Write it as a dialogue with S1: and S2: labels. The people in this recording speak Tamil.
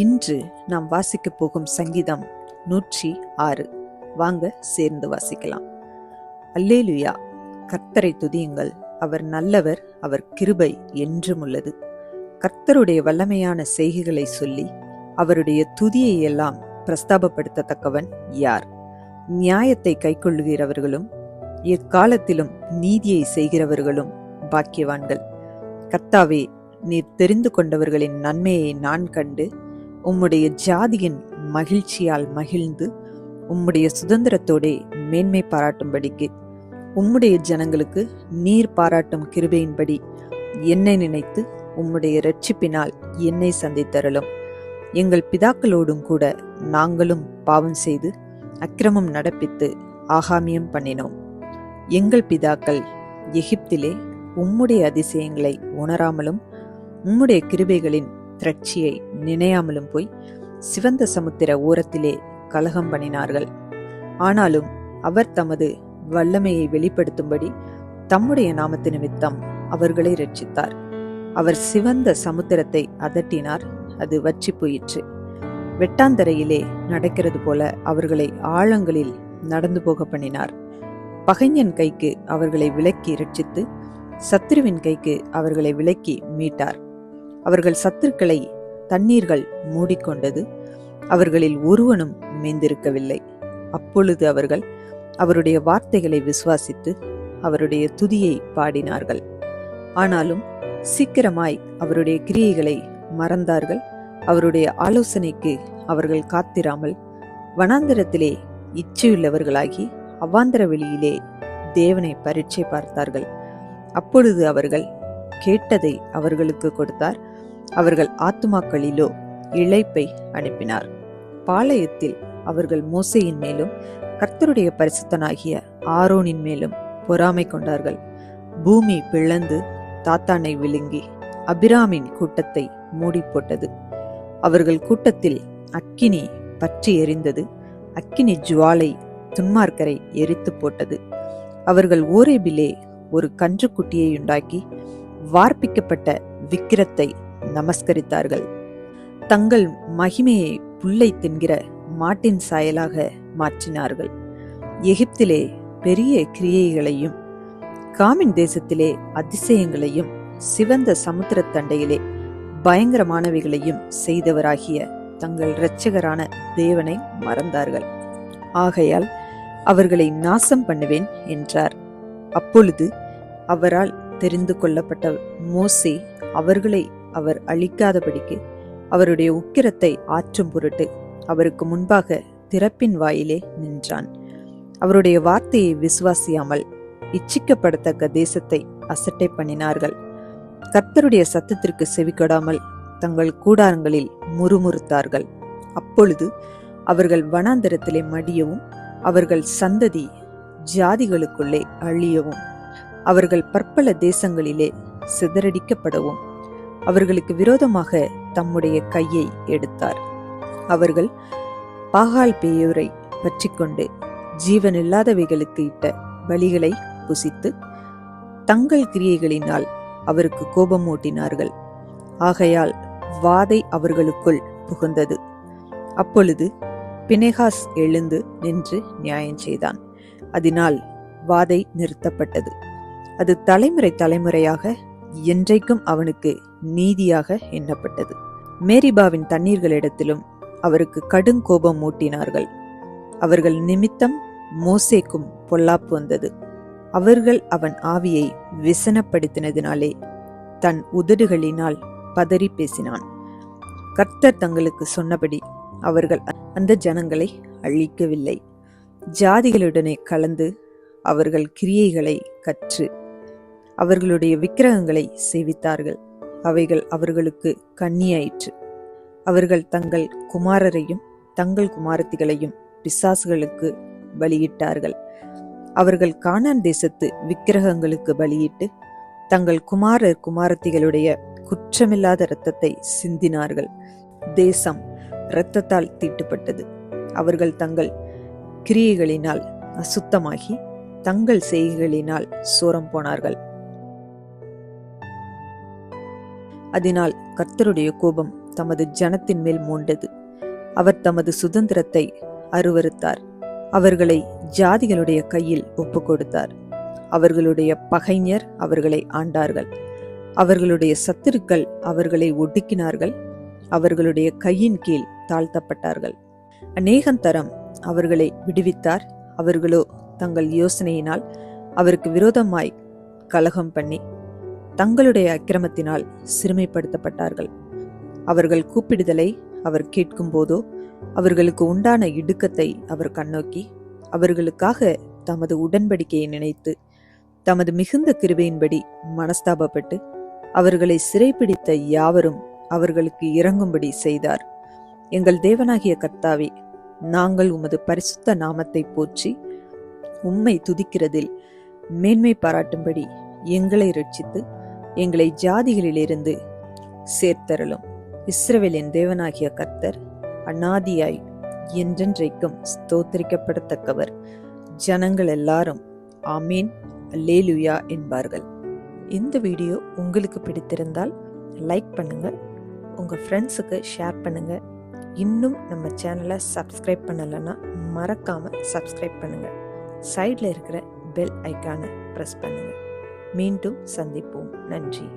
S1: இன்று நாம் வாசிக்கப் போகும் சங்கீதம் 106. வாங்க சேர்ந்து வாசிக்கலாம். அல்லேலுயா, கர்த்தரை துதியுங்கள், அவர் நல்லவர், அவர் கிருபை என்றும் உள்ளது. கர்த்தருடைய வல்லமையான செய்கைகளை சொல்லி அவருடைய துதியை எல்லாம் பிரஸ்தாபப்படுத்தத்தக்கவன் யார்? நியாயத்தை கைக்கொள்ளுகிறவர்களும் எக்காலத்திலும் நீதியை செய்கிறவர்களும் பாக்கியவான்கள். கர்த்தாவே, நீர் தெரிந்து கொண்டவர்களின் நன்மையை நான் கண்டு உம்முடைய ஜாதியின் மகிழ்ச்சியால் மகிழ்ந்து உம்முடைய சுதந்திரத்தோடே மேன்மை பாராட்டும்படிக்கு உம்முடைய ஜனங்களுக்கு நீர் பாராட்டும் கிருபையின்படி என்னை நினைத்து உம்முடைய இரட்சிப்பினால் என்னை சந்தித்தருளும். எங்கள் பிதாக்களோடும் கூட நாங்களும் பாவம் செய்து அக்கிரமம் நடப்பித்து ஆகாமியம் பண்ணினோம். எங்கள் பிதாக்கள் எகிப்திலே உம்முடைய அதிசயங்களை உணராமலும் உம்முடைய கிருபைகளின் திரட்சியை நினையாமலும் போய் சிவந்த சமுத்திர ஓரத்திலே கலகம் பண்ணினார்கள். ஆனாலும் அவர் தமது வல்லமையை வெளிப்படுத்தும்படி தம்முடைய நாமத்து நிமித்தம் அவர்களை இரட்சித்தார். அவர் சிவந்த சமுத்திரத்தை அதட்டினார், அது வற்றி போயிற்று. வெட்டாந்தரையிலே நடக்கிறது போல அவர்களை ஆழங்களில் நடந்து போக பண்ணினார். பகைஞன் கைக்கு அவர்களை விலக்கி இரட்சித்து சத்துருவின் கைக்கு அவர்களை விலக்கி மீட்டார். அவர்கள் சத்துருக்களை தண்ணீர்கள் மூடிக்கொண்டது, அவர்களில் ஒருவனும் மீந்திருக்கவில்லை. அப்பொழுது அவர்கள் அவருடைய வார்த்தைகளை விசுவாசித்து அவருடைய துதியை பாடினார்கள். ஆனாலும் சீக்கிரமாய் அவருடைய கிரியைகளை மறந்தார்கள். அவருடைய ஆலோசனைக்கு அவர்கள் காத்திராமல் வனாந்தரத்திலே இச்சையுள்ளவர்களாகி அவாந்தர வெளியிலே தேவனை பரீட்சை பார்த்தார்கள். அப்பொழுது அவர்கள் கேட்டதை அவர்களுக்கு கொடுத்தார். அவர்கள் ஆத்துமாக்களிலோ இளைப்பை அனுப்பினார். பாளையத்தில் அவர்கள் மோசேயின் மேலும் கர்த்தருடைய பரிசுத்தனாகிய ஆரோனின் மேலும் பொறாமை கொண்டார்கள். பூமி பிளந்து தாத்தானை விழுங்கி அபிராமின் கூட்டத்தை மூடி போட்டது. அவர்கள் கூட்டத்தில் அக்கினி பற்றி எரிந்தது. அக்கினி ஜுவாலை துன்மார்க்கரை எரித்து போட்டது. அவர்கள் ஓரேபிலே ஒரு கன்றுக்குட்டியை உண்டாக்கி வார்ப்பிக்கப்பட்ட விக்கிரத்தை நமஸ்கரித்தார்கள். தங்கள் மகிமையை புல்லை தின்கிற மாட்டின் சாயலாக மாற்றினார்கள். எகிப்திலே பெரிய கிரியைகளையும் காமின் தேசத்திலே அதிசயங்களையும் சிவந்த சமுத்திர தண்டையிலே பயங்கரமானவைகளையும் செய்தவராகிய தங்கள் இரட்சகரான தேவனை மறந்தார்கள். ஆகையால் அவர்களை நாசம் பண்ணுவேன் என்றார். அப்பொழுது அவரால் தெரிந்து கொள்ளப்பட்ட மோசே அவர்களை அவர் அழிக்காதபடிக்கு அவருடைய உக்கிரத்தை ஆற்றும் பொருட்டு அவருக்கு முன்பாக திறப்பின் வாயிலே நின்றான். அவருடைய வார்த்தையை விசுவாசியாமல் இச்சிக்கப்படத்தக்க தேசத்தை அசட்டை பண்ணினார்கள். கர்த்தருடைய சத்தத்திற்கு செவிகொடாமல் தங்கள் கூடாரங்களில் முறுமுறுத்தார்கள். அப்பொழுது அவர்கள் வனாந்தரத்திலே மடியவும் அவர்கள் சந்ததி ஜாதிகளுக்குள்ளே அழியவும் அவர்கள் பற்பல தேசங்களிலே சிதறடிக்கப்படவும் அவர்களுக்கு விரோதமாக தம்முடைய கையை எடுத்தார். அவர்கள் பாகால் பேயோரை பற்றி கொண்டு ஜீவனில்லாதவைகளுக்கு இட்ட பலிகளை புசித்து தங்கள் கிரியைகளினால் அவருக்கு கோபமூட்டினார்கள். ஆகையால் வாதை அவர்களுக்குள் புகுந்தது. அப்பொழுது பினெகாஸ் எழுந்து நின்று நியாயம் செய்தான். அதனால் வாதை நிறுத்தப்பட்டது. அது தலைமுறை தலைமுறையாக என்றைக்கும் அவனுக்கு நீதியாக எண்ணப்பட்டது. மேரிபாவின் தண்ணீர்களிடத்திலும் அவருக்கு கடும் கோபம் மூட்டினார்கள். அவர்கள் நிமித்தம் மோசேக்கும் பொல்லாப்பு வந்தது. அவர்கள் அவன் ஆவியை விசனப்படுத்தினதினாலே தன் உதடுகளினால் பதறி பேசினான். கர்த்தர் தங்களுக்கு சொன்னபடி அவர்கள் அந்த ஜனங்களை அழிக்கவில்லை. ஜாதிகளுடனே கலந்து அவர்கள் கிரியைகளை கற்று அவர்களுடைய விக்கிரகங்களை சேவித்தார்கள். அவைகள் அவர்களுக்கு கண்ணியாயிற்று. அவர்கள் தங்கள் குமாரரையும் தங்கள் குமாரத்திகளையும் பிசாசுகளுக்கு பலியிட்டார்கள். அவர்கள் கானான் தேசத்து விக்கிரகங்களுக்கு பலியிட்டு தங்கள் குமாரர் குமாரத்திகளுடைய குற்றமில்லாத இரத்தத்தை சிந்தினார்கள். தேசம் இரத்தத்தால் தீட்டுப்பட்டது. அவர்கள் தங்கள் கிரியைகளினால் அசுத்தமாகி தங்கள் செய்கைகளினால் சோரம் போனார்கள். அதனால் கர்த்தருடைய கோபம் தமது ஜனத்தின் மேல் மூண்டது. அவர் தமது சுதந்திரத்தை அருவருத்தார். அவர்களை ஜாதிகளுடைய கையில் ஒப்பு கொடுத்தார். அவர்களுடைய பகைஞர் அவர்களை ஆண்டார்கள். அவர்களுடைய சத்துருக்கள் அவர்களை ஒடுக்கினார்கள். அவர்களுடைய கையின் கீழ் தாழ்த்தப்பட்டார்கள். அநேகந்தரம் அவர்களை விடுவித்தார். அவர்களோ தங்கள் யோசனையினால் அவருக்கு விரோதமாய் கலகம் பண்ணி தங்களுடைய அக்கிரமத்தினால் சிறுமைப்படுத்தப்பட்டார்கள். அவர்கள் கூப்பிடுதலை அவர் கேட்கும் போதோ அவர்களுக்கு உண்டான இடுக்கத்தை அவர் கண்ணோக்கி அவர்களுக்காக தமது உடன்படிக்கையை நினைத்து தமது மிகுந்த கிருபையின்படி மனஸ்தாபப்பட்டு அவர்களை சிறைப்பிடித்த யாவரும் அவர்களுக்கு இறங்கும்படி செய்தார். எங்கள் தேவனாகிய கர்த்தாவே, நாங்கள் உமது பரிசுத்த நாமத்தை போற்றி உம்மை துதிக்கிறதில் மேன்மை பாராட்டும்படி எங்களை இரட்சித்து எங்களை ஜாதிகளிலிருந்து சேர்த்தருளும். இஸ்ரவேலின் தேவனாகிய கர்த்தர் அநாதியாய் என்றென்றைக்கும் ஸ்தோத்திரிக்கப்படத்தக்கவர். ஜனங்கள் எல்லாரும் ஆமீன் அல்லேலூயா என்பார்கள். இந்த வீடியோ உங்களுக்கு பிடித்திருந்தால் லைக் பண்ணுங்க, உங்க ஃப்ரெண்ட்ஸுக்கு ஷேர் பண்ணுங்க. இன்னும் நம்ம சேனலை சப்ஸ்கிரைப் பண்ணலைன்னா மறக்காம சப்ஸ்கிரைப் பண்ணுங்க. சைடில் இருக்கிற பெல் ஐக்கானை ப்ரெஸ் பண்ணுங்க. மீண்டும் சந்திப்போம். நன்றி.